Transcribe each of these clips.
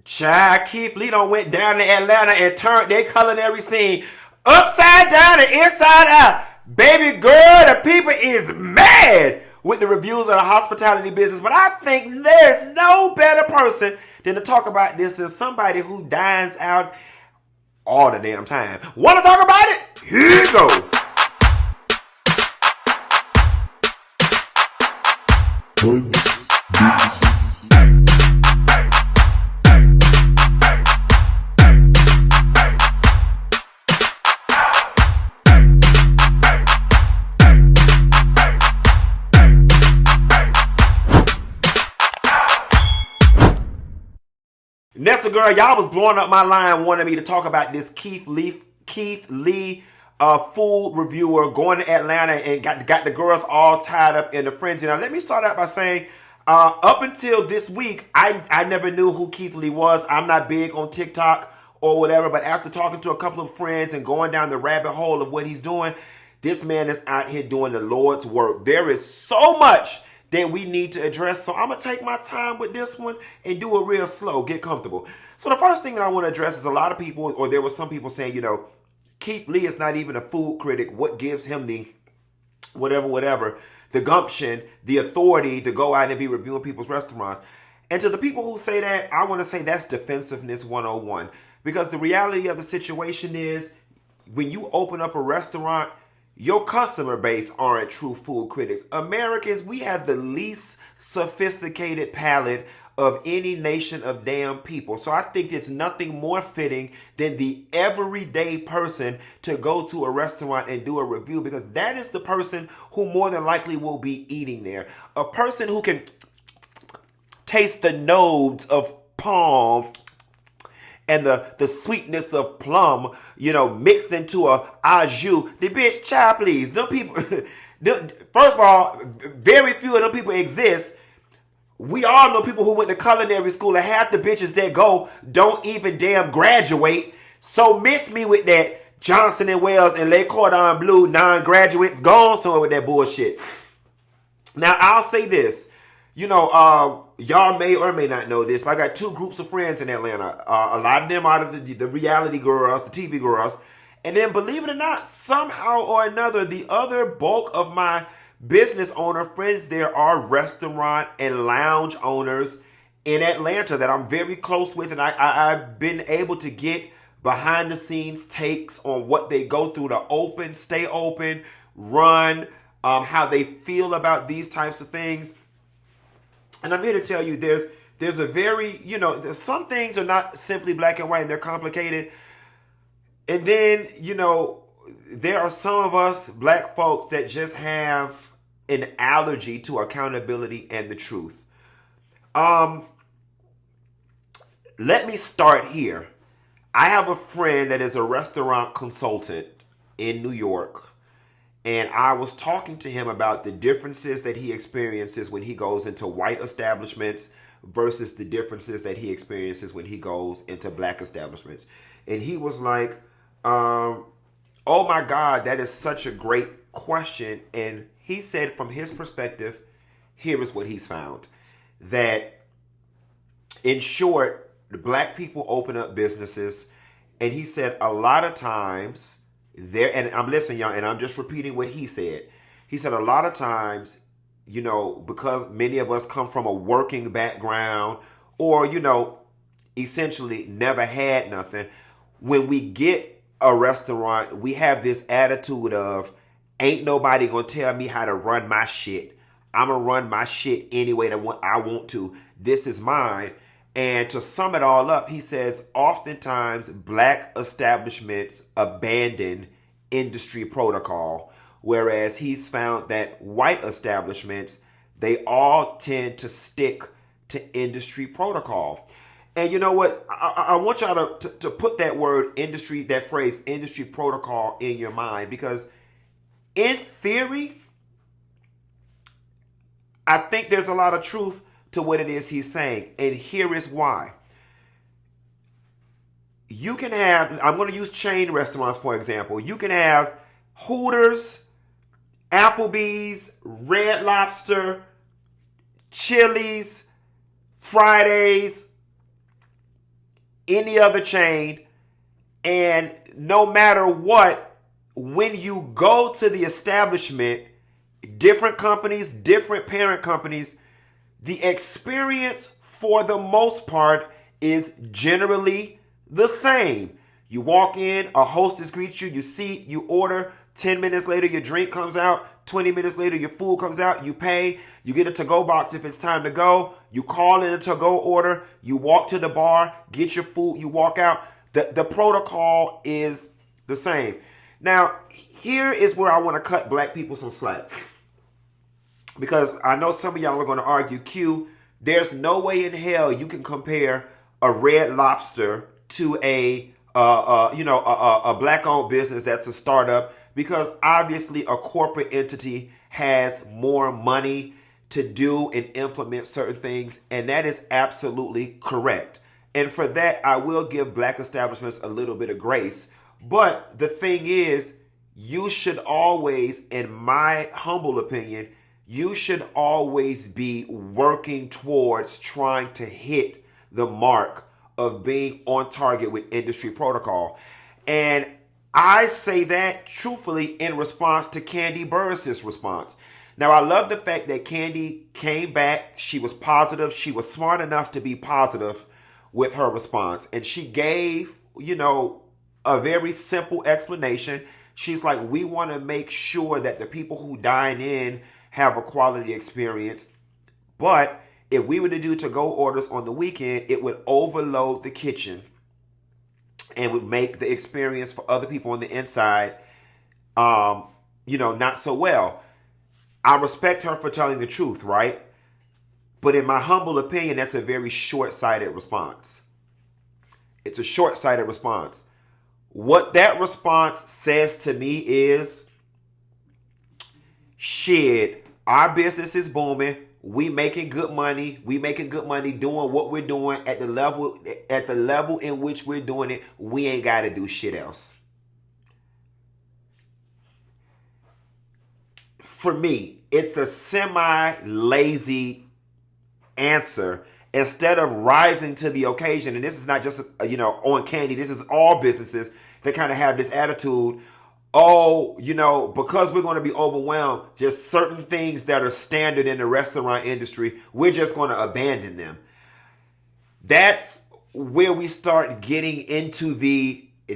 Child, Keith Lee done went down to Atlanta and turned their culinary scene upside down and inside out. Baby girl, the people is mad with the reviews of the hospitality business. But I think there's no better person than to talk about this than somebody who dines out all the damn time. Want to talk about it? Here you go. Next, girl, y'all was blowing up my line wanting me to talk about this Keith Lee food reviewer going to Atlanta and got the girls all tied up in the frenzy. Now, let me start out by saying, up until this week, I never knew who Keith Lee was. I'm not big on TikTok or whatever, but after talking to a couple of friends and going down the rabbit hole of what he's doing, this man is out here doing the Lord's work. There is so much that we need to address. So I'm going to take my time with this one and do it real slow. Get comfortable. So the first thing that I want to address is a lot of people, or there were some people saying, Keith Lee is not even a food critic. What gives him the whatever, the gumption, the authority to go out and be reviewing people's restaurants? And to the people who say that, I want to say that's defensiveness 101. Because the reality of the situation is when you open up a restaurant, your customer base aren't true food critics. Americans, we have the least sophisticated palate of any nation of damn people. So I think it's nothing more fitting than the everyday person to go to a restaurant and do a review, because that is the person who more than likely will be eating there. A person who can taste the nodes of palm and the sweetness of plum, mixed into a au jus. The bitch, child, please. Them people, first of all, very few of them people exist. We all know people who went to culinary school, and half the bitches that go don't even damn graduate. So miss me with that Johnson and Wales and Le Cordon Bleu non-graduates. Go on somewhere with that bullshit. Now, I'll say this. Y'all may or may not know this, but I got two groups of friends in Atlanta. A lot of them are the reality girls, the TV girls. And then, believe it or not, somehow or another, the other bulk of my business owner friends there are restaurant and lounge owners in Atlanta that I'm very close with. And I've been able to get behind the scenes takes on what they go through to open, stay open, run, how they feel about these types of things. And I'm here to tell you there's a very, some things are not simply black and white, and they're complicated. And then, there are some of us black folks that just have an allergy to accountability and the truth. Let me start here. I have a friend that is a restaurant consultant in New York. And I was talking to him about the differences that he experiences when he goes into white establishments versus the differences that he experiences when he goes into black establishments. And he was like, oh my God, that is such a great question. And he said from his perspective, here is what he's found. That in short, the black people open up businesses. And he said a lot of times, and I'm listening, y'all, and I'm just repeating what he said. He said a lot of times, because many of us come from a working background or, essentially never had nothing, when we get a restaurant, we have this attitude of, ain't nobody gonna tell me how to run my shit. I'm gonna run my shit any way that I want to. This is mine. And to sum it all up, he says, oftentimes black establishments abandon industry protocol, whereas he's found that white establishments, they all tend to stick to industry protocol. And you know what? I want y'all to put that word industry, that phrase industry protocol in your mind, because in theory, I think there's a lot of truth to what it is he's saying. And here is why. You can have, I'm going to use chain restaurants for example. You can have Hooters, Applebee's, Red Lobster, Chili's, Fridays, any other chain. And no matter what, when you go to the establishment, different companies, different parent companies, the experience for the most part is generally the same. You walk in, a hostess greets you, you seat, you order. 10 minutes later, your drink comes out. 20 minutes later, your food comes out. You pay. You get a to-go box if it's time to go. You call in a to-go order. You walk to the bar, get your food, you walk out. The protocol is the same. Now, here is where I want to cut black people some slack. Because I know some of y'all are going to argue, Q, there's no way in hell you can compare a Red Lobster to a black-owned business that's a startup, because obviously a corporate entity has more money to do and implement certain things, and that is absolutely correct. And for that, I will give black establishments a little bit of grace. But the thing is, you should always, in my humble opinion, you should always be working towards trying to hit the mark of being on target with industry protocol. And I say that truthfully in response to Candy Burris' response. Now, I love the fact that Candy came back. She was positive. She was smart enough to be positive with her response. And she gave, a very simple explanation. She's like, we want to make sure that the people who dine in have a quality experience. But if we were to do to-go orders on the weekend, it would overload the kitchen and would make the experience for other people on the inside, not so well. I respect her for telling the truth, right? But in my humble opinion, that's a very short-sighted response. It's a short-sighted response. What that response says to me is, shit, our business is booming. We making good money. We making good money doing what we're doing at the level in which we're doing it. We ain't got to do shit else. For me, it's a semi-lazy answer. Instead of rising to the occasion, and this is not just on Candy, this is all businesses that kind of have this attitude. Oh, because we're going to be overwhelmed, just certain things that are standard in the restaurant industry, we're just going to abandon them. That's where we start getting into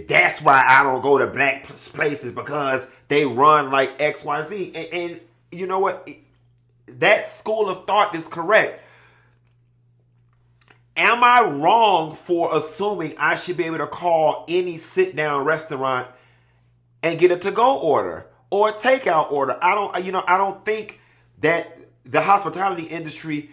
that's why I don't go to black places, because they run like XYZ. And you know what? That school of thought is correct. Am I wrong for assuming I should be able to call any sit-down restaurant and get a to-go order or a takeout order? I don't think that the hospitality industry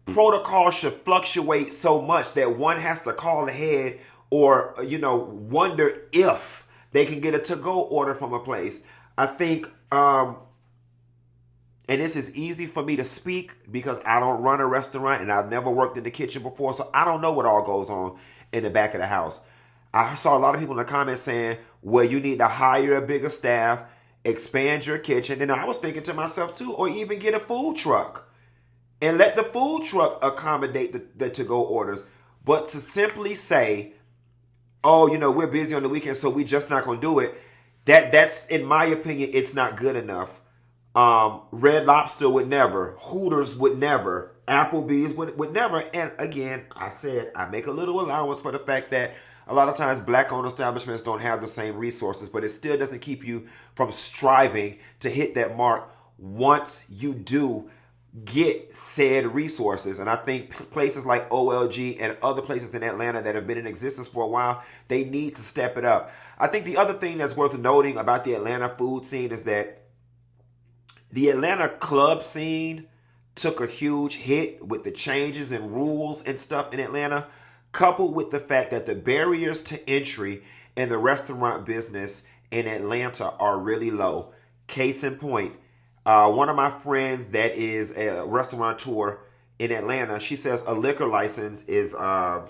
protocol should fluctuate so much that one has to call ahead or, wonder if they can get a to-go order from a place. I think, and this is easy for me to speak because I don't run a restaurant and I've never worked in the kitchen before, so I don't know what all goes on in the back of the house. I saw a lot of people in the comments saying, well, you need to hire a bigger staff, expand your kitchen. And I was thinking to myself too, or even get a food truck and let the food truck accommodate the to-go orders. But to simply say, oh, we're busy on the weekend, so we just not going to do it. That's, in my opinion, it's not good enough. Red Lobster would never. Hooters would never. Applebee's would never. And again, I said I make a little allowance for the fact that a lot of times black-owned establishments don't have the same resources, but it still doesn't keep you from striving to hit that mark once you do get said resources. And I think places like OLG and other places in Atlanta that have been in existence for a while, they need to step it up. I think the other thing that's worth noting about the Atlanta food scene is that the Atlanta club scene took a huge hit with the changes and rules and stuff in Atlanta, coupled with the fact that the barriers to entry in the restaurant business in Atlanta are really low. Case in point, one of my friends that is a restaurateur in Atlanta, she says a liquor license is around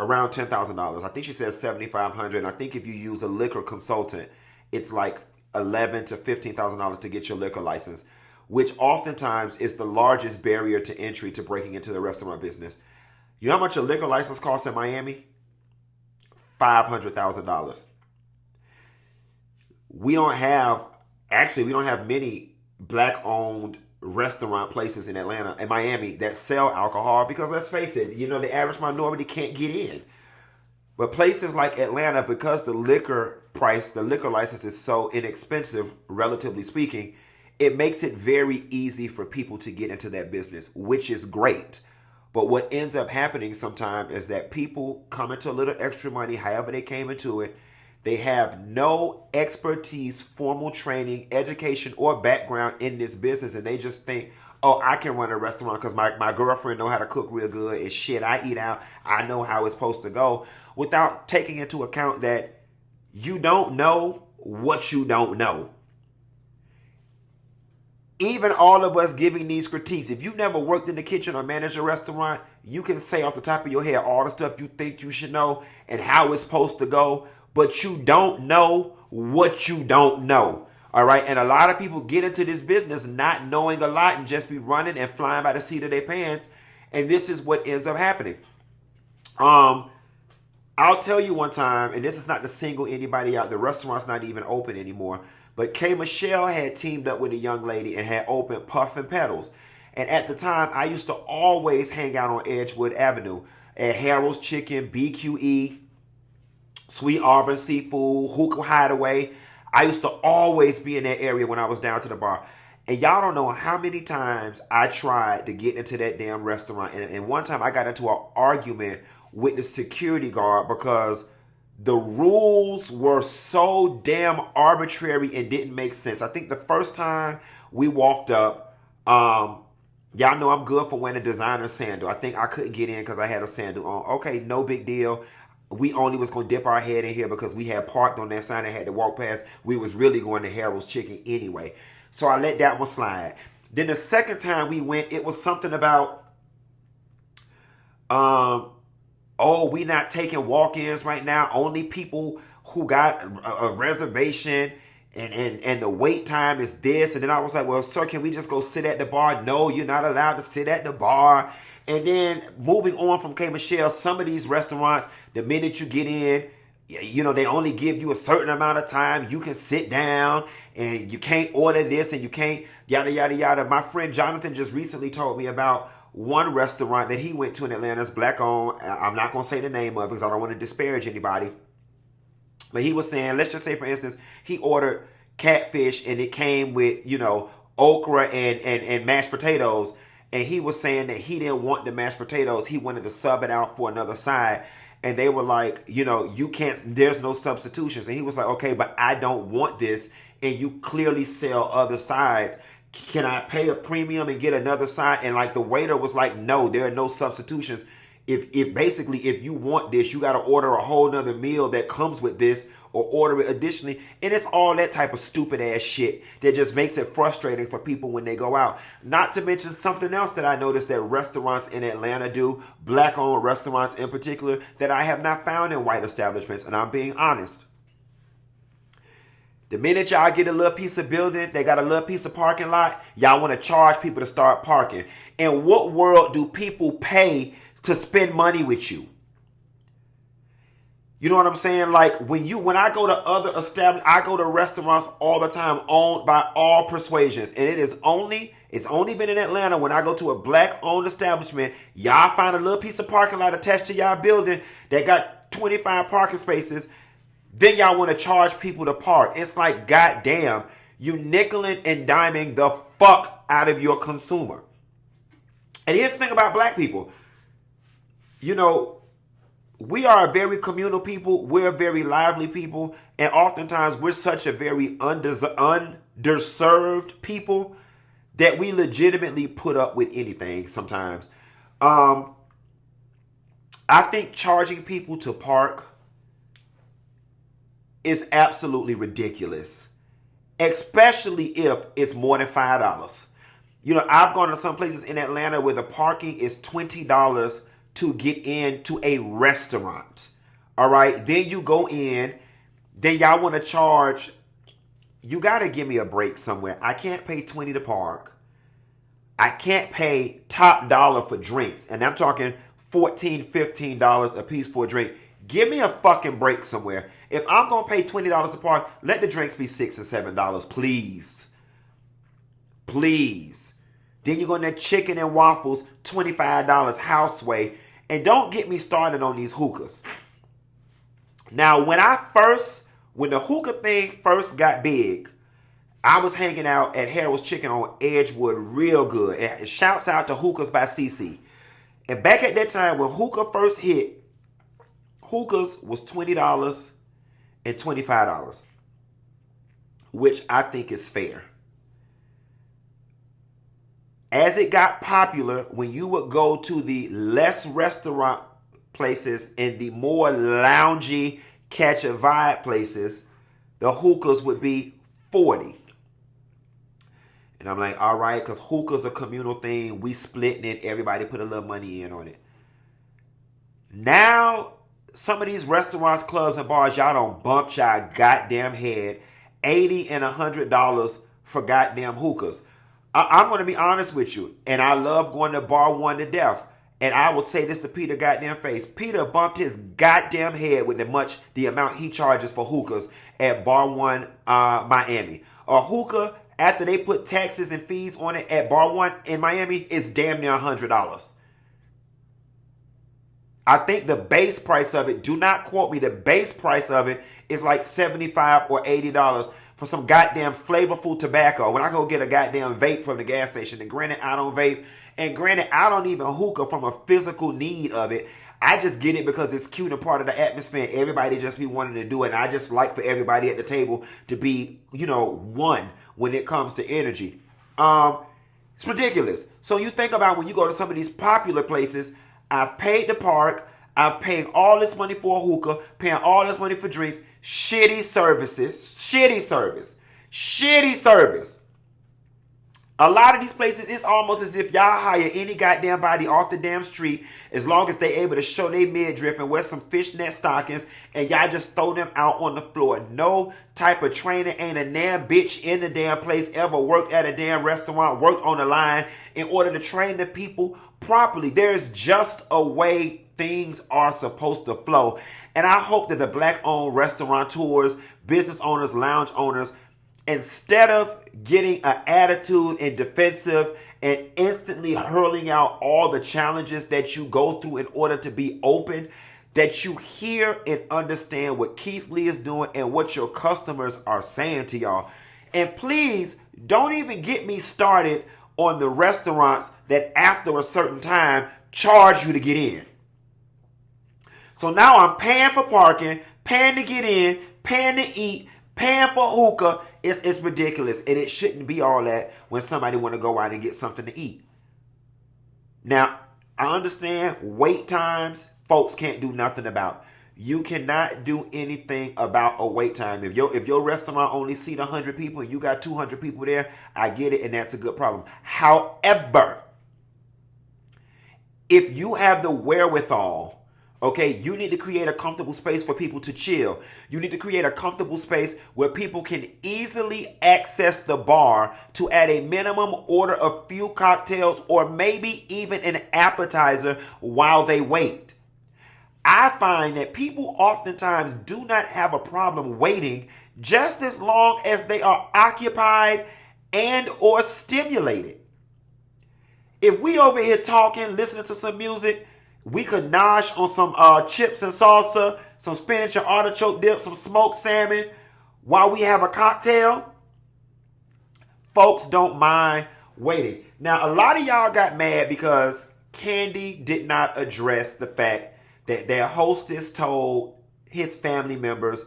$10,000. I think she says $7,500. And I think if you use a liquor consultant, it's like $11,000 to $15,000 to get your liquor license, which oftentimes is the largest barrier to entry to breaking into the restaurant business. You know how much a liquor license costs in Miami? $500,000. We don't have, actually, we don't have many black-owned restaurant places in Atlanta and Miami that sell alcohol because let's face it, the average minority can't get in. But places like Atlanta, because the liquor license is so inexpensive, relatively speaking, it makes it very easy for people to get into that business, which is great. But what ends up happening sometimes is that people come into a little extra money, however they came into it. They have no expertise, formal training, education, or background in this business. And they just think, oh, I can run a restaurant because my girlfriend know how to cook real good. It's shit, I eat out. I know how it's supposed to go. Without taking into account that you don't know what you don't know. Even all of us giving these critiques, if you've never worked in the kitchen or managed a restaurant, you can say off the top of your head all the stuff you think you should know and how it's supposed to go, but you don't know what you don't know. All right. And a lot of people get into this business not knowing a lot and just be running and flying by the seat of their pants. And this is what ends up happening. I'll tell you one time, and this is not to single anybody out. The restaurant's not even open anymore. But K. Michelle had teamed up with a young lady and had opened Puff and Pedals. And at the time, I used to always hang out on Edgewood Avenue at Harold's Chicken, BQE, Sweet Auburn Seafood, Hookah Hideaway. I used to always be in that area when I was down to the bar. And y'all don't know how many times I tried to get into that damn restaurant. And one time I got into an argument with the security guard because the rules were so damn arbitrary and didn't make sense. I think the first time we walked up, y'all know I'm good for wearing a designer sandal. I think I couldn't get in because I had a sandal on. Okay, no big deal. We only was going to dip our head in here because we had parked on that sign and had to walk past. We was really going to Harold's Chicken anyway. So I let that one slide. Then the second time we went, it was something about, we not taking walk-ins right now. Only people who got a reservation and the wait time is this. And then I was like, well, sir, can we just go sit at the bar? No, you're not allowed to sit at the bar. And then moving on from K. Michelle, some of these restaurants, the minute you get in, they only give you a certain amount of time. You can sit down and you can't order this and you can't yada, yada, yada. My friend Jonathan just recently told me about one restaurant that he went to in Atlanta. It's black owned. I'm not going to say the name of it because I don't want to disparage anybody. But he was saying, let's just say, for instance, he ordered catfish and it came with, okra and mashed potatoes. And he was saying that he didn't want the mashed potatoes. He wanted to sub it out for another side. And they were like, you can't, there's no substitutions. And he was like, okay, but I don't want this. And you clearly sell other sides. Can I pay a premium and get another side? And like the waiter was like, no, there are no substitutions. If you want this, you got to order a whole nother meal that comes with this or order it additionally. And it's all that type of stupid ass shit that just makes it frustrating for people when they go out. Not to mention something else that I noticed that restaurants in Atlanta do, black owned restaurants in particular, that I have not found in white establishments. And I'm being honest. The minute y'all get a little piece of building, they got a little piece of parking lot, y'all want to charge people to start parking. In what world do people pay to spend money with you? You know what I'm saying? Like when I go to other establishments, I go to restaurants all the time owned by all persuasions. And it's only been in Atlanta when I go to a black owned establishment, y'all find a little piece of parking lot attached to y'all building that got 25 parking spaces. Then y'all want to charge people to park. It's like, goddamn, you nickeling and diming the fuck out of your consumer. And here's the thing about black people. We are a very communal people. We're a very lively people. And oftentimes we're such a very underserved people that we legitimately put up with anything sometimes. I think charging people to park is absolutely ridiculous, especially if it's more than $5. I've gone to some places in Atlanta where the parking is $20 to get into a restaurant. All right. Then you go in, then y'all want to charge. You got to give me a break somewhere. I can't pay $20 to park. I can't pay top dollar for drinks. And I'm talking $14, $15 a piece for a drink. Give me a fucking break somewhere. If I'm going to pay $20 to park, let the drinks be $6 and $7, please. Please. Then you go in there, chicken and waffles, $25 houseway. And don't get me started on these hookahs. Now, when the hookah thing first got big, I was hanging out at Harold's Chicken on Edgewood real good. And shouts out to Hookahs by CC. And back at that time, when hookah first hit, hookahs was $20 and $25, which I think is fair. As it got popular, when you would go to the less restaurant places and the more loungy, catch a vibe places, the hookahs would be $40. And I'm like, all right, because hookah's a communal thing. We splitting it. Everybody put a little money in on it. Now, some of these restaurants, clubs, and bars, y'all don't bump y'all goddamn head $80 and $100 for goddamn hookahs. I'm going to be honest with you, and I love going to Bar One to death. And I would say this to Peter goddamn face. Peter bumped his goddamn head with the amount he charges for hookahs at Bar One, Miami. A hookah, after they put taxes and fees on it at Bar One in Miami, is damn near $100. I think the base price of it, do not quote me, the base price of it is like $75 or $80 for some goddamn flavorful tobacco. When I go get a goddamn vape from the gas station, and granted, I don't vape, and granted, I don't even hookah from a physical need of it. I just get it because it's cute and part of the atmosphere. Everybody just be wanting to do it. And I just like for everybody at the table to be, one when it comes to energy. It's ridiculous. So you think about when you go to some of these popular places, I've paid to park, I'm paying all this money for a hookah, paying all this money for drinks, shitty service. A lot of these places, it's almost as if y'all hire any goddamn body off the damn street as long as they able to show their midriff and wear some fishnet stockings, and y'all just throw them out on the floor. No type of training. Ain't a damn bitch in the damn place ever worked at a damn restaurant, worked on the line in order to train the people properly. There's just a way things are supposed to flow. And I hope that the black-owned restaurateurs, business owners, lounge owners, instead of getting an attitude and defensive and instantly hurling out all the challenges that you go through in order to be open, that you hear and understand what Keith Lee is doing and what your customers are saying to y'all. And please, don't even get me started on the restaurants that after a certain time charge you to get in. So now I'm paying for parking, paying to get in, paying to eat, paying for hookah. It's ridiculous. And it shouldn't be all that when somebody want to go out and get something to eat. Now, I understand wait times, folks can't do nothing about. You cannot do anything about a wait time. If your restaurant only seat 100 people and you got 200 people there, I get it, and that's a good problem. However, if you have the wherewithal, okay, you need to create a comfortable space for people to chill. You need to create a comfortable space where people can easily access the bar to, at a minimum, order a few cocktails or maybe even an appetizer while they wait. I find that people oftentimes do not have a problem waiting just as long as they are occupied and or stimulated. If we over here talking, listening to some music, we could nosh on some chips and salsa, some spinach and artichoke dip, some smoked salmon while we have a cocktail. Folks don't mind waiting. Now, a lot of y'all got mad because Candy did not address the fact that their hostess told his family members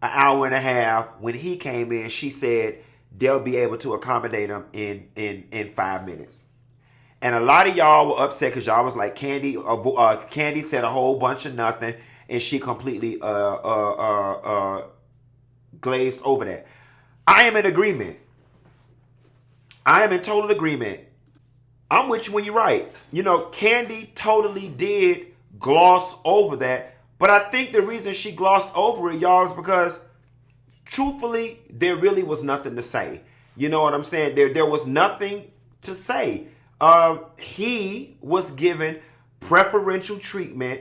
an hour and a half. When he came in, she said they'll be able to accommodate him in 5 minutes. And a lot of y'all were upset because y'all was like, Candy said a whole bunch of nothing, and she completely glazed over that. I am in agreement. I am in total agreement. I'm with you when you're right. Candy totally did gloss over that, but I think the reason she glossed over it, y'all, is because truthfully, there really was nothing to say. You know what I'm saying? There was nothing to say. He was given preferential treatment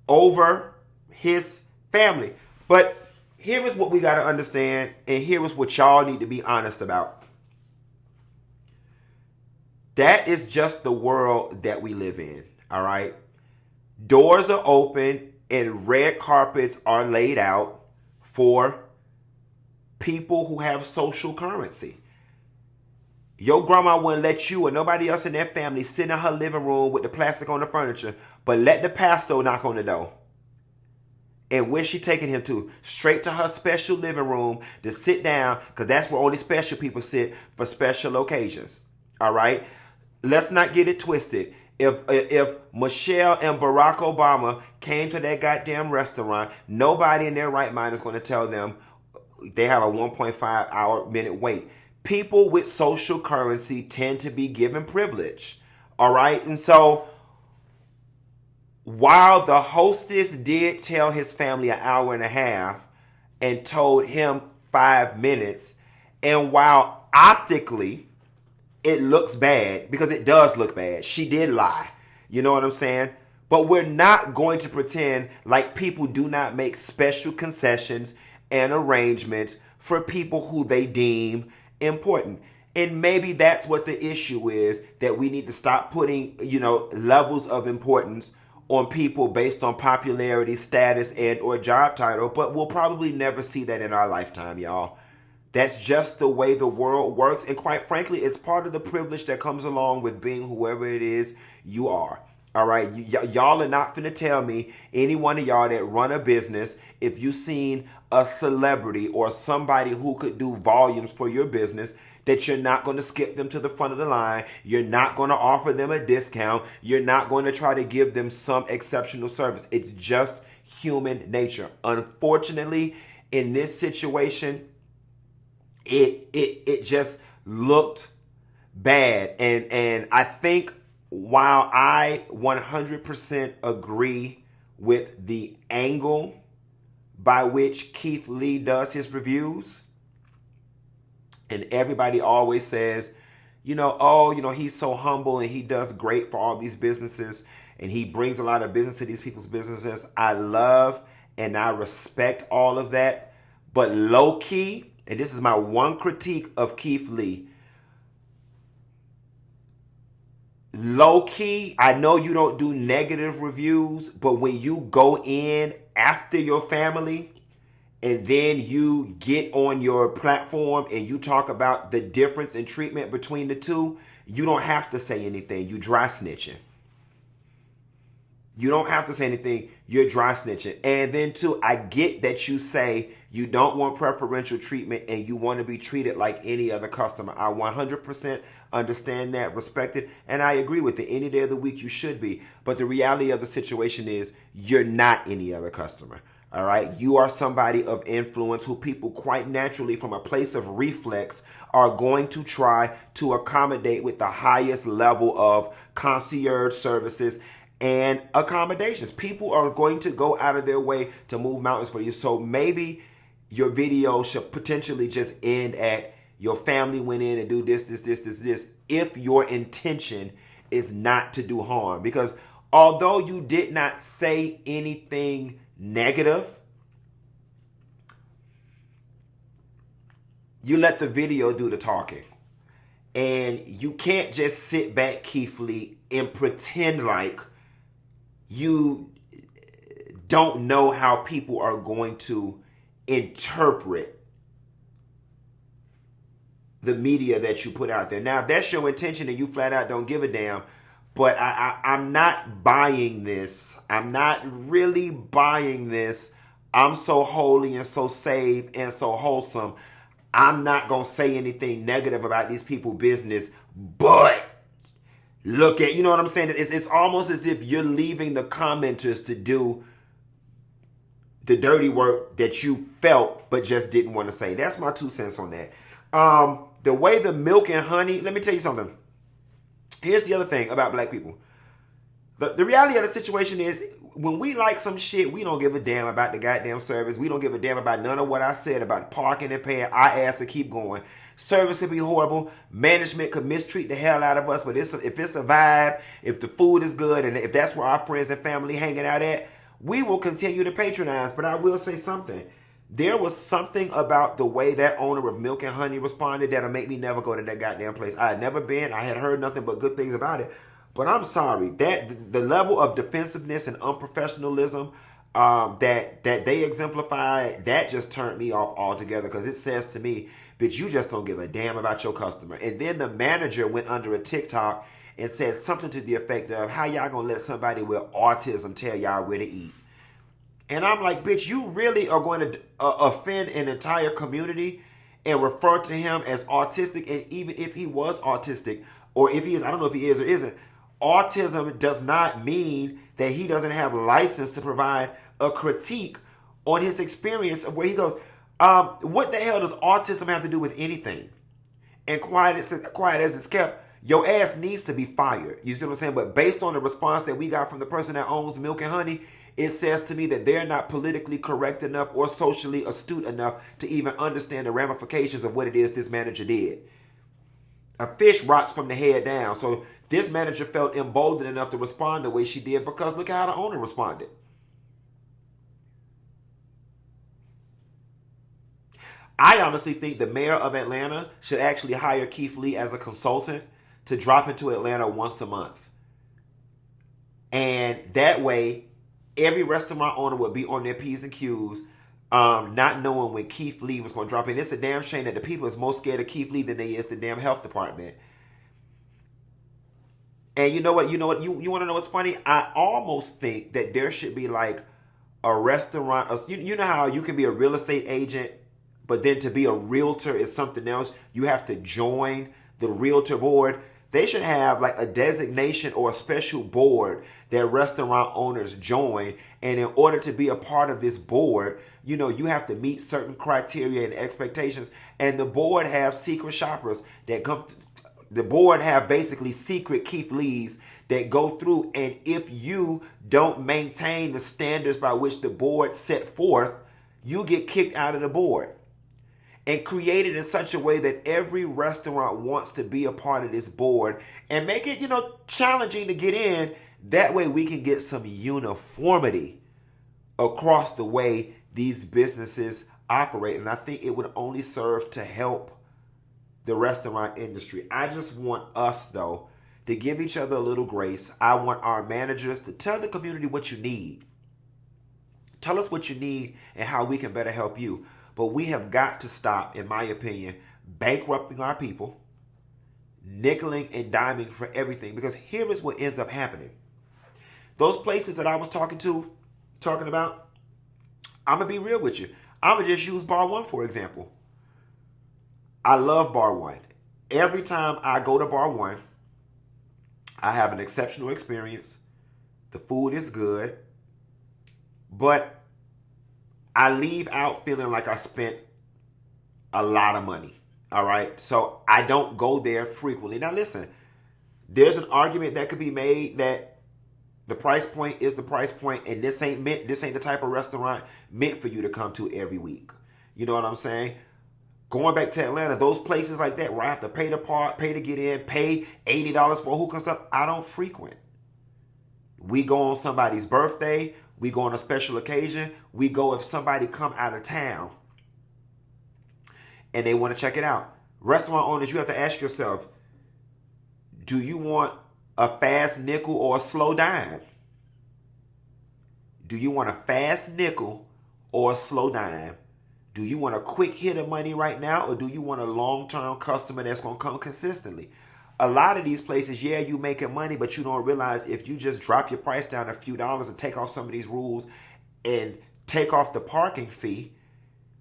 over his family. But here is what we got to understand, and here is what y'all need to be honest about. That is just the world that we live in, all right? Doors are open and red carpets are laid out for people who have social currency. Your grandma wouldn't let you or nobody else in their family sit in her living room with the plastic on the furniture, but let the pastor knock on the door. And where's she taking him to? Straight to her special living room to sit down, because that's where only special people sit for special occasions. All right? Let's not get it twisted. If Michelle and Barack Obama came to that goddamn restaurant, nobody in their right mind is going to tell them they have a 1.5 minute wait. People with social currency tend to be given privilege. All right? And so while the hostess did tell his family an hour and a half and told him 5 minutes, and while optically it looks bad, because it does look bad, she did lie. You know what I'm saying? But we're not going to pretend like people do not make special concessions and arrangements for people who they deem important. And maybe that's what the issue is, that we need to stop putting, levels of importance on people based on popularity, status, and or job title. But we'll probably never see that in our lifetime, y'all. That's just the way the world works. And quite frankly, it's part of the privilege that comes along with being whoever it is you are. All right, y'all are not finna tell me, any one of y'all that run a business, if you seen a celebrity or somebody who could do volumes for your business, that you're not going to skip them to the front of the line. You're not going to offer them a discount. You're not going to try to give them some exceptional service. It's just human nature. Unfortunately, in this situation, it just looked bad. And I think, while I 100% agree with the angle by which Keith Lee does his reviews, and everybody always says, he's so humble and he does great for all these businesses and he brings a lot of business to these people's businesses. I love and I respect all of that. But low key, and this is my one critique of Keith Lee, low key, I know you don't do negative reviews, but when you go in after your family and then you get on your platform and you talk about the difference in treatment between the two, you don't have to say anything. You dry snitching. You don't have to say anything. You're dry snitching. And then too, I get that you say you don't want preferential treatment and you want to be treated like any other customer. I 100% understand that, respect it, and I agree with it. Any day of the week you should be. But the reality of the situation is you're not any other customer. All right? You are somebody of influence who people quite naturally, from a place of reflex, are going to try to accommodate with the highest level of concierge services and accommodations. People are going to go out of their way to move mountains for you. So maybe your video should potentially just end at your family went in and do this, if your intention is not to do harm. Because although you did not say anything negative, you let the video do the talking. And you can't just sit back, Keith Lee, and pretend like you don't know how people are going to interpret the media that you put out there. Now, if that's your intention and you flat out don't give a damn, but I'm not buying this. I'm not really buying this. I'm so holy and so saved and so wholesome. I'm not going to say anything negative about these people's business, but look at, you know what I'm saying? It's almost as if you're leaving the commenters to do the dirty work that you felt but just didn't want to say. That's my 2 cents on that. The way the milk and honey, let me tell you something. Here's the other thing about black people. The reality of the situation is when we like some shit, we don't give a damn about the goddamn service. We don't give a damn about none of what I said about parking and paying our ass to keep going. Service could be horrible. Management could mistreat the hell out of us. But if it's a vibe, if the food is good, and if that's where our friends and family hanging out at, we will continue to patronize. But I will say something. There was something about the way that owner of Milk and Honey responded that'll make me never go to that goddamn place. I had never been. I had heard nothing but good things about it. But I'm sorry, that the level of defensiveness and unprofessionalism that they exemplify, that just turned me off altogether, because it says to me, bitch, you just don't give a damn about your customer. And then the manager went under a TikTok and said something to the effect of, how y'all gonna let somebody with autism tell y'all where to eat? And I'm like, bitch, you really are going to offend an entire community and refer to him as autistic? And even if he was autistic, or if he is, I don't know if he is or isn't, autism does not mean that he doesn't have license to provide a critique on his experience of where he goes. What the hell does autism have to do with anything? And quiet as it's kept, your ass needs to be fired. You see what I'm saying? But based on the response that we got from the person that owns Milk and Honey, it says to me that they're not politically correct enough or socially astute enough to even understand the ramifications of what it is this manager did. A fish rots from the head down. So this manager felt emboldened enough to respond the way she did, because look how the owner responded. I honestly think the mayor of Atlanta should actually hire Keith Lee as a consultant to drop into Atlanta once a month. And that way, every restaurant owner would be on their P's and Q's, not knowing when Keith Lee was going to drop in. It's a damn shame that the people is more scared of Keith Lee than they is the damn health department. And you know what? You want to know what's funny? I almost think that there should be like a restaurant. You know how you can be a real estate agent, but then to be a realtor is something else. You have to join the realtor board. They should have like a designation or a special board that restaurant owners join. And in order to be a part of this board, you have to meet certain criteria and expectations. And the board have secret shoppers that come. The board have basically secret Keith Lees that go through. And if you don't maintain the standards by which the board set forth, you get kicked out of the board. And create it in such a way that every restaurant wants to be a part of this board, and make it, challenging to get in. That way we can get some uniformity across the way these businesses operate. And I think it would only serve to help the restaurant industry. I just want us, though, to give each other a little grace. I want our managers to tell the community what you need. Tell us what you need and how we can better help you. But we have got to stop, in my opinion, bankrupting our people, nickeling and diming for everything. Because here is what ends up happening. Those places that I was talking about, I'm going to be real with you. I'm going to just use Bar One, for example. I love Bar One. Every time I go to Bar One, I have an exceptional experience. The food is good. But I leave out feeling like I spent a lot of money. All right. So I don't go there frequently. Now, listen, there's an argument that could be made that the price point is the price point, and this ain't the type of restaurant meant for you to come to every week. You know what I'm saying? Going back to Atlanta, those places like that where I have to pay to park, pay to get in, pay $80 for a hookah and stuff, I don't frequent. We go on somebody's birthday. We go on a special occasion. We go if somebody come out of town and they want to check it out. Restaurant owners, you have to ask yourself, do you want a fast nickel or a slow dime? Do you want a fast nickel or a slow dime? Do you want a quick hit of money right now, or do you want a long-term customer that's going to come consistently? A lot of these places, yeah, you making money, but you don't realize if you just drop your price down a few dollars and take off some of these rules and take off the parking fee,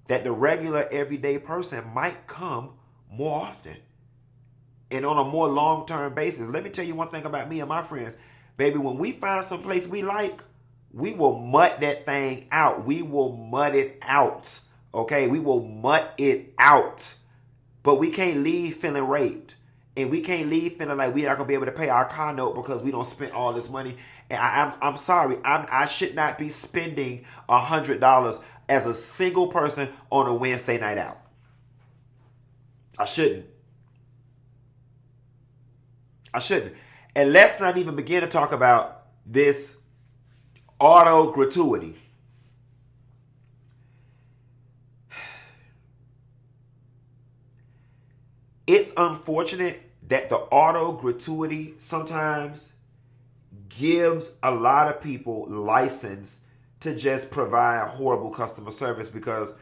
that the regular everyday person might come more often and on a more long-term basis. Let me tell you one thing about me and my friends. Baby, when we find some place we like, we will mutt that thing out. We will mud it out. Okay? We will mutt it out. But we can't leave feeling raped. and we can't leave feeling like we're not gonna be able to pay our car note because we don't spend all this money. And I'm sorry, I should not be spending $100 as a single person on a Wednesday night out. I shouldn't. And let's not even begin to talk about this auto gratuity. It's unfortunate that the auto gratuity sometimes gives a lot of people license to just provide horrible customer service, because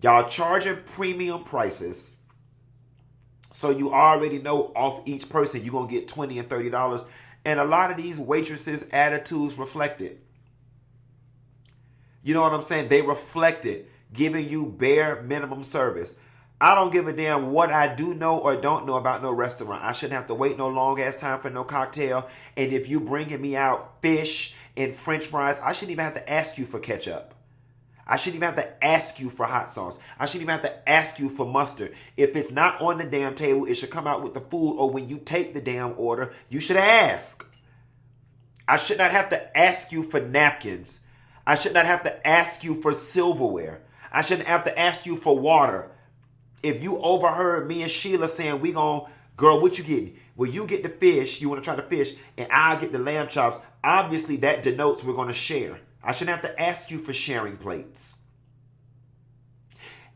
y'all charging premium prices. So you already know off each person you're going to get $20 and $30. And a lot of these waitresses' attitudes reflect it. You know what I'm saying? They reflect it, giving you bare minimum service. I don't give a damn what I do know or don't know about no restaurant. I shouldn't have to wait no long ass time for no cocktail. And if you bringing me out fish and french fries, I shouldn't even have to ask you for ketchup. I shouldn't even have to ask you for hot sauce. I shouldn't even have to ask you for mustard. If it's not on the damn table, it should come out with the food, or when you take the damn order, you should ask. I should not have to ask you for napkins. I should not have to ask you for silverware. I shouldn't have to ask you for water. If you overheard me and Sheila saying, girl, what you getting? Well, you get the fish, you want to try the fish, and I'll get the lamb chops. Obviously, that denotes we're going to share. I shouldn't have to ask you for sharing plates.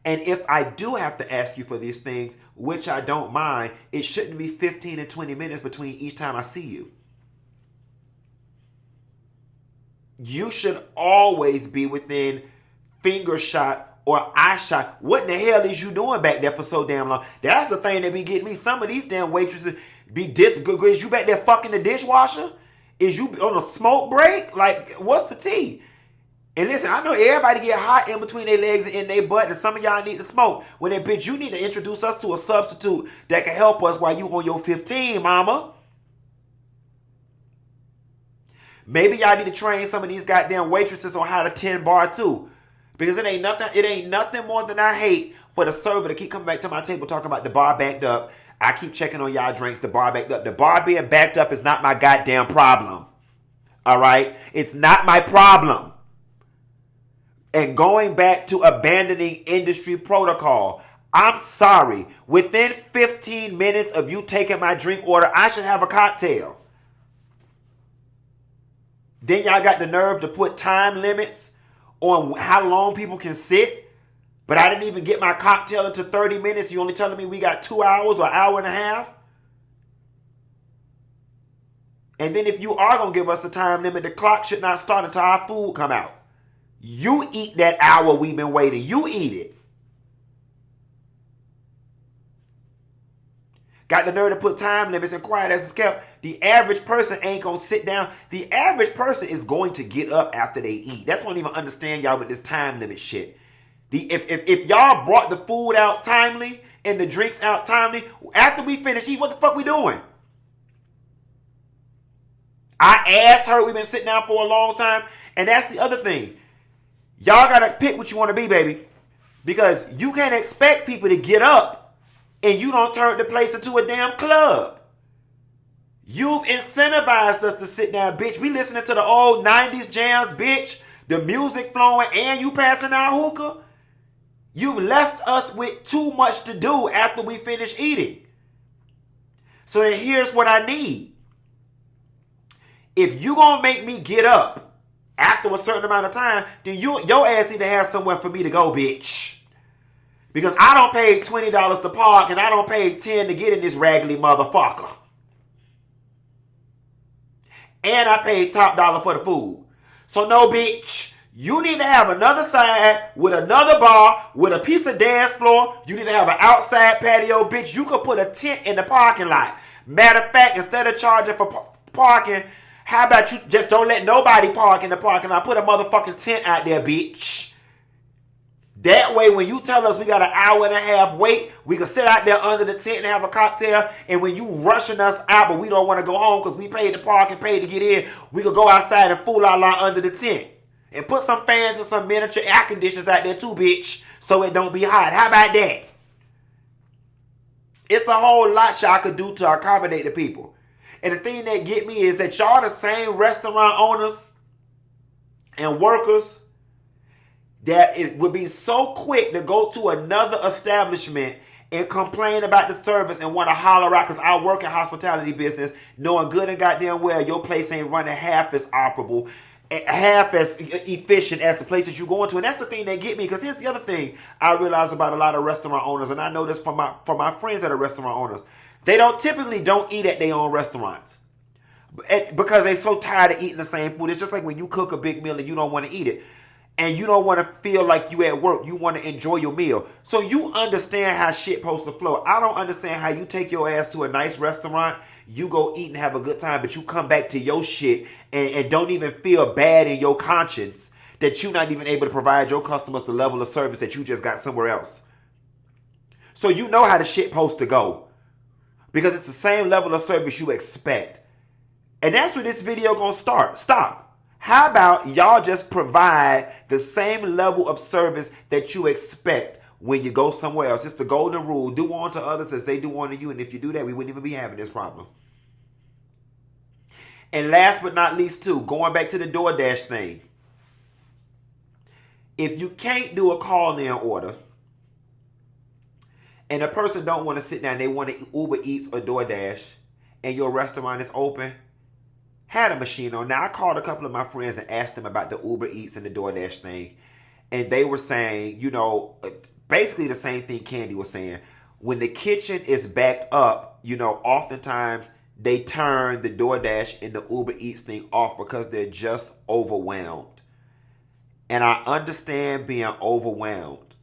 And if I do have to ask you for these things, which I don't mind, it shouldn't be 15 and 20 minutes between each time I see you. You should always be within finger shot or eye shot. What in the hell is you doing back there for so damn long? That's the thing that be getting me. Some of these damn waitresses be is you back there fucking the dishwasher? Is you on a smoke break? Like, what's the tea? And listen, I know everybody get hot in between their legs and in their butt, and some of y'all need to smoke. Well, then, bitch, you need to introduce us to a substitute that can help us while you on your 15, mama. Maybe y'all need to train some of these goddamn waitresses on how to 10 bar too. Because it ain't nothing more than I hate for the server to keep coming back to my table talking about the bar backed up. I keep checking on y'all drinks, the bar backed up. The bar being backed up is not my goddamn problem. All right? It's not my problem. And going back to abandoning industry protocol, I'm sorry. Within 15 minutes of you taking my drink order, I should have a cocktail. Then y'all got the nerve to put time limits on how long people can sit. But I didn't even get my cocktail into 30 minutes. You only telling me we got 2 hours or an hour and a half? And then if you are going to give us a time limit, the clock should not start until our food come out. You eat that hour we've been waiting. You eat it. Got the nerve to put time limits, and quiet as it's kept. The average person ain't going to sit down. The average person is going to get up after they eat. That's why I don't even understand y'all with this time limit shit. If y'all brought the food out timely and the drinks out timely, after we finish eating, what the fuck we doing? I asked her, we've been sitting down for a long time. And that's the other thing. Y'all got to pick what you want to be, baby. Because you can't expect people to get up and you don't turn the place into a damn club. You've incentivized us to sit down, bitch. We listening to the old 90s jams, bitch. The music flowing and you passing out hookah. You've left us with too much to do after we finish eating. So then here's what I need. If you gonna make me get up after a certain amount of time, then your ass need to have somewhere for me to go, bitch. Because I don't pay $20 to park and I don't pay $10 to get in this raggedy motherfucker. And I paid top dollar for the food. So no, bitch. You need to have another side with another bar with a piece of dance floor. You need to have an outside patio, bitch. You could put a tent in the parking lot. Matter of fact, instead of charging for parking, how about you just don't let nobody park in the parking lot? Put a motherfucking tent out there, bitch. That way, when you tell us we got an hour and a half wait, we can sit out there under the tent and have a cocktail. And when you rushing us out, but we don't want to go home because we paid to park and paid to get in, we can go outside and fool our lot under the tent. And put some fans and some miniature air conditioners out there too, bitch, so it don't be hot. How about that? It's a whole lot y'all could do to accommodate the people. And the thing that get me is that y'all the same restaurant owners and workers that it would be so quick to go to another establishment and complain about the service and want to holler out, because I work in hospitality business, knowing good and goddamn well your place ain't running half as operable, half as efficient as the places you go into. And that's the thing that get me, because here's the other thing I realize about a lot of restaurant owners, and I know this from my friends that are restaurant owners. They typically don't eat at their own restaurants because they're so tired of eating the same food. It's just like when you cook a big meal and you don't want to eat it. And you don't want to feel like you at work. You want to enjoy your meal. So you understand how shit supposed to flow. I don't understand how you take your ass to a nice restaurant, you go eat and have a good time, but you come back to your shit and don't even feel bad in your conscience that you're not even able to provide your customers the level of service that you just got somewhere else. So you know how the shit supposed to go, because it's the same level of service you expect. And that's where this video gonna stop. How about y'all just provide the same level of service that you expect when you go somewhere else? It's the golden rule. Do unto others as they do unto you. And if you do that, we wouldn't even be having this problem. And last but not least, too, going back to the DoorDash thing. If you can't do a call-in order and a person don't want to sit down, they want to Uber Eats or DoorDash, and your restaurant is open, had a machine on. Now, I called a couple of my friends and asked them about the Uber Eats and the DoorDash thing. And they were saying, basically the same thing Candy was saying. When the kitchen is backed up, oftentimes they turn the DoorDash and the Uber Eats thing off because they're just overwhelmed. And I understand being overwhelmed.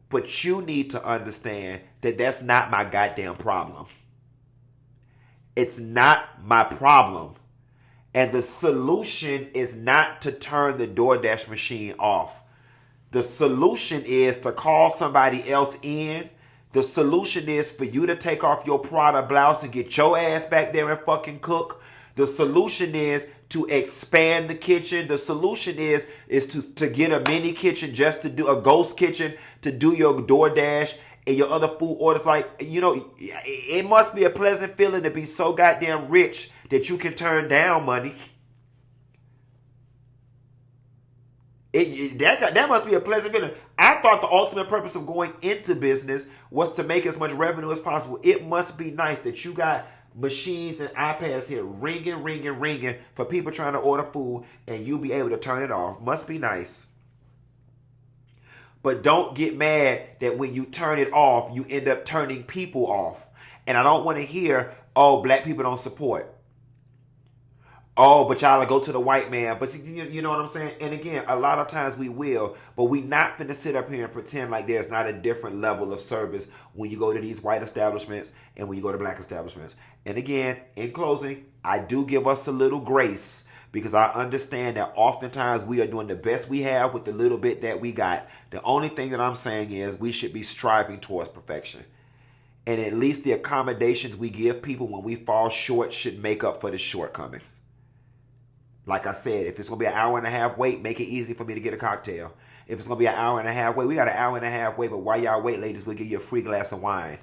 But you need to understand that that's not my goddamn problem. It's not my problem. And the solution is not to turn the DoorDash machine off. The solution is to call somebody else in. The solution is for you to take off your Prada blouse and get your ass back there and fucking cook. The solution is to expand the kitchen. The solution is to get a mini kitchen, just to do a ghost kitchen, to do your DoorDash and your other food orders. Like, it must be a pleasant feeling to be so goddamn rich that you can turn down money. That must be a pleasant feeling. I thought the ultimate purpose of going into business was to make as much revenue as possible. It must be nice that you got machines and iPads here ringing for people trying to order food, and you'll be able to turn it off. Must be nice. But don't get mad that when you turn it off, you end up turning people off. And I don't want to hear, oh, black people don't support. Oh, but y'all go to the white man. But you know what I'm saying? And again, a lot of times we will. But we not finna sit up here and pretend like there's not a different level of service when you go to these white establishments and when you go to black establishments. And again, in closing, I do give us a little grace, because I understand that oftentimes we are doing the best we have with the little bit that we got. The only thing that I'm saying is we should be striving towards perfection. And at least the accommodations we give people when we fall short should make up for the shortcomings. Like I said, if it's going to be an hour and a half wait, make it easy for me to get a cocktail. If it's going to be an hour and a half wait, we got an hour and a half wait, but while y'all wait, ladies, we'll give you a free glass of wine.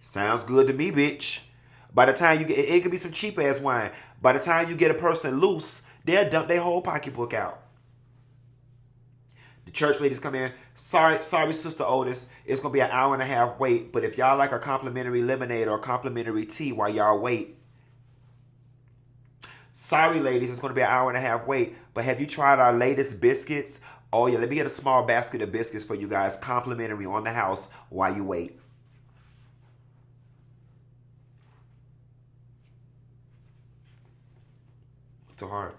Sounds good to me, bitch. By the time you get, it could be some cheap ass wine. By the time you get a person loose, they'll dump their whole pocketbook out. The church ladies come in. Sorry, Sister Otis. It's going to be an hour and a half wait, but if y'all like a complimentary lemonade or a complimentary tea while y'all wait, sorry, ladies, it's going to be an hour and a half wait. But have you tried our latest biscuits? Oh, yeah, let me get a small basket of biscuits for you guys, complimentary on the house while you wait. Too hard.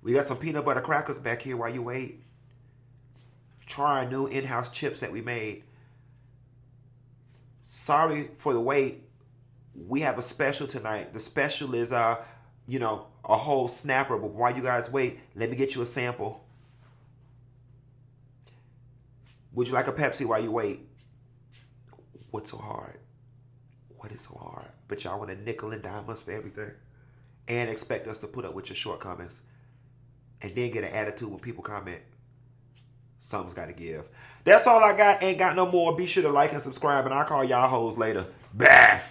We got some peanut butter crackers back here while you wait. Try our new in-house chips that we made. Sorry for the wait. We have a special tonight. The special is, a whole snapper. But while you guys wait, let me get you a sample. Would you like a Pepsi while you wait? What's so hard? What is so hard? But y'all want to nickel and dime us for everything. And expect us to put up with your shortcomings. And then get an attitude when people comment. Something's got to give. That's all I got. Ain't got no more. Be sure to like and subscribe, and I'll call y'all hoes later. Bye.